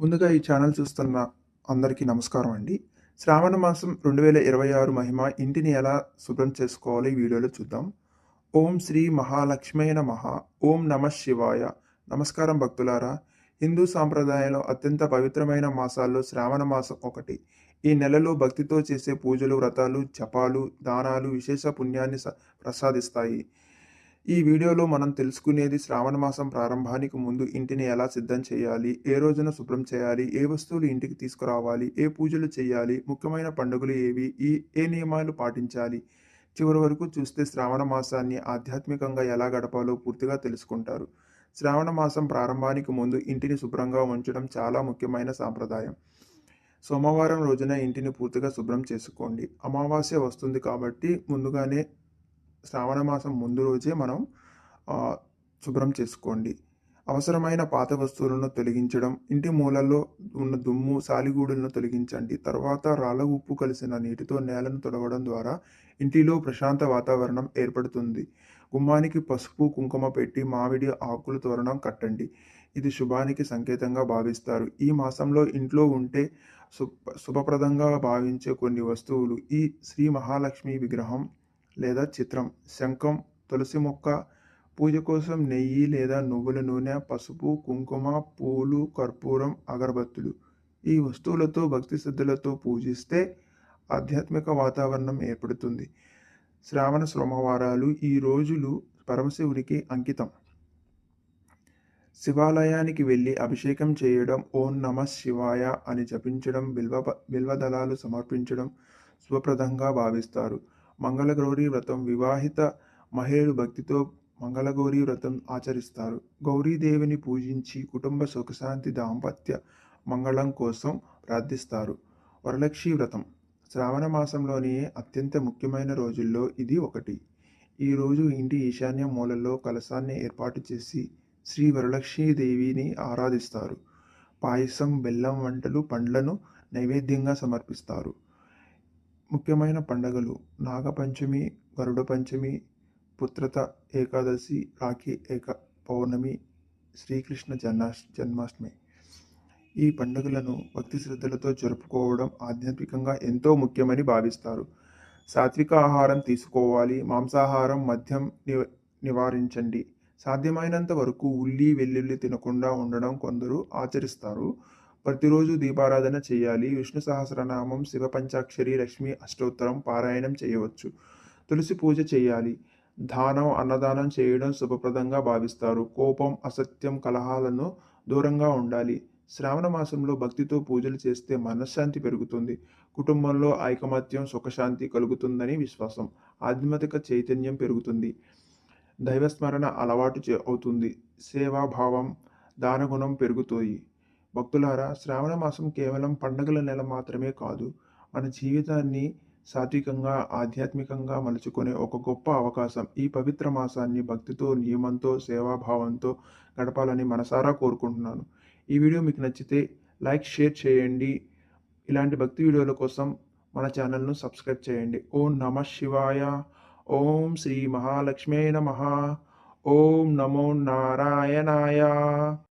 ముందుగా ఈ ఛానల్ చూస్తున్న అందరికీ నమస్కారం అండి. శ్రావణ మాసం 2026 మహిమ ఇంటిని ఎలా శుభ్రం చేసుకోవాలో ఈ వీడియోలో చూద్దాం. ఓం శ్రీ మహాలక్ష్మీ నమః. ఓం నమః శివాయ. నమస్కారం భక్తులారా. హిందూ సాంప్రదాయంలో అత్యంత పవిత్రమైన మాసాల్లో శ్రావణ మాసం ఒకటి. ఈ నెలలో భక్తితో చేసే పూజలు, వ్రతాలు, జపాలు, దానాలు విశేష పుణ్యాన్ని ప్రసాదిస్తాయి. ఈ వీడియోలో మనం తెలుసుకునేది శ్రావణ మాసం ప్రారంభానికి ముందు ఇంటిని ఎలా సిద్ధం చేయాలి, ఏ రోజున శుభ్రం చేయాలి, ఏ వస్తువులు ఇంటికి తీసుకురావాలి, ఏ పూజలు చేయాలి, ముఖ్యమైన పండుగలు ఏవి, ఏ నియమాలు పాటించాలి. చివరి వరకు చూస్తే శ్రావణ మాసాన్ని ఆధ్యాత్మికంగా ఎలా గడపాలో పూర్తిగా తెలుసుకుంటారు. శ్రావణ మాసం ప్రారంభానికి ముందు ఇంటిని శుభ్రంగా ఉంచడం చాలా ముఖ్యమైన సాంప్రదాయం. సోమవారం రోజున ఇంటిని పూర్తిగా శుభ్రం చేసుకోండి. అమావాస్య వస్తుంది కాబట్టి ముందుగానే శ్రావణ మాసం ముందు రోజే మనం శుభ్రం చేసుకోండి. అవసరమైన పాత వస్తువులను తొలగించడం, ఇంటి మూలల్లో ఉన్న దుమ్ము, సాలిగూడులను తొలగించండి. తర్వాత రాళ్ళ ఉప్పు కలిసిన నీటితో నేలను తుడవడం ద్వారా ఇంటిలో ప్రశాంత వాతావరణం ఏర్పడుతుంది. గుమ్మానికి పసుపు, కుంకుమ పెట్టి మామిడి ఆకులు తోరణం కట్టండి. ఇది శుభానికి సంకేతంగా భావిస్తారు. ఈ మాసంలో ఇంట్లో ఉంటే శుభప్రదంగా భావించే కొన్ని వస్తువులు ఈ శ్రీ మహాలక్ష్మి విగ్రహం లేదా చిత్రం, శంఖం, తులసి మొక్క, పూజ కోసం నెయ్యి లేదా నువ్వుల నూనె, పసుపు, కుంకుమ, పూలు, కర్పూరం, అగరబత్తులు. ఈ వస్తువులతో భక్తి శ్రద్ధలతో పూజిస్తే ఆధ్యాత్మిక వాతావరణం ఏర్పడుతుంది. శ్రావణ సోమవారాలు ఈ రోజులు పరమశివునికి అంకితం. శివాలయానికి వెళ్ళి అభిషేకం చేయడం, ఓం నమః శివాయ అని జపించడం, బిల్వదళాలు సమర్పించడం శుభప్రదంగా భావిస్తారు. మంగళగౌరి వ్రతం వివాహిత మహిళలు భక్తితో మంగళగౌరి వ్రతం ఆచరిస్తారు. గౌరీదేవిని పూజించి కుటుంబ సుఖశాంతి, దాంపత్య మంగళం కోసం ప్రార్థిస్తారు. వరలక్ష్మి వ్రతం శ్రావణ మాసంలోని అత్యంత ముఖ్యమైన రోజుల్లో ఇది ఒకటి. ఈ రోజు ఇంటి ఈశాన్య మూలలో కలశాన్ని ఏర్పాటు చేసి శ్రీ వరలక్ష్మీదేవిని ఆరాధిస్తారు. పాయసం, బెల్లం వంటలు, పండ్లను నైవేద్యంగా సమర్పిస్తారు. ముఖ్యమైన పండుగలు నాగపంచమి, గరుడ పంచమి, పుత్రత ఏకాదశి, రాఖీ పౌర్ణమి, శ్రీకృష్ణ జన్మాష్టమి. ఈ పండుగలను భక్తి శ్రద్ధలతో జరుపుకోవడం ఆధ్యాత్మికంగా ఎంతో ముఖ్యమని భావిస్తారు. సాత్విక ఆహారం తీసుకోవాలి. మాంసాహారం, మద్యం నివారించండి. సాధ్యమైనంత వరకు ఉల్లి, వెల్లుల్లి తినకుండా ఉండడం కొందరు ఆచరిస్తారు. ప్రతిరోజు దీపారాధన చేయాలి. విష్ణు సహస్రనామం, శివ పంచాక్షరి, లక్ష్మి అష్టోత్తరం పారాయణం చేయవచ్చు. తులసి పూజ చేయాలి. దానం, అన్నదానం చేయడం శుభప్రదంగా భావిస్తారు. కోపం, అసత్యం, కలహాలను దూరంగా ఉండాలి. శ్రావణ మాసంలో భక్తితో పూజలు చేస్తే మనశ్శాంతి పెరుగుతుంది. కుటుంబంలో ఐకమత్యం, సుఖశాంతి కలుగుతుందని విశ్వాసం. ఆధ్యాత్మిక చైతన్యం పెరుగుతుంది. దైవస్మరణ అలవాటు అవుతుంది. సేవాభావం, దానగుణం పెరుగుతాయి. భక్తులారా, శ్రావణ మాసం కేవలం పండుగల నెల మాత్రమే కాదు, మన జీవితాన్ని సాత్వికంగా, ఆధ్యాత్మికంగా మలుచుకునే ఒక గొప్ప అవకాశం. ఈ పవిత్ర మాసాన్ని భక్తితో, నియమంతో, సేవాభావంతో గడపాలని మనసారా కోరుకుంటున్నాను. ఈ వీడియో మీకు నచ్చితే లైక్, షేర్ చేయండి. ఇలాంటి భక్తి వీడియోల కోసం మన ఛానల్ను సబ్స్క్రైబ్ చేయండి. ఓం నమః శివాయ. ఓం శ్రీ మహాలక్ష్మీ నమః. ఓం నమో నారాయణాయ.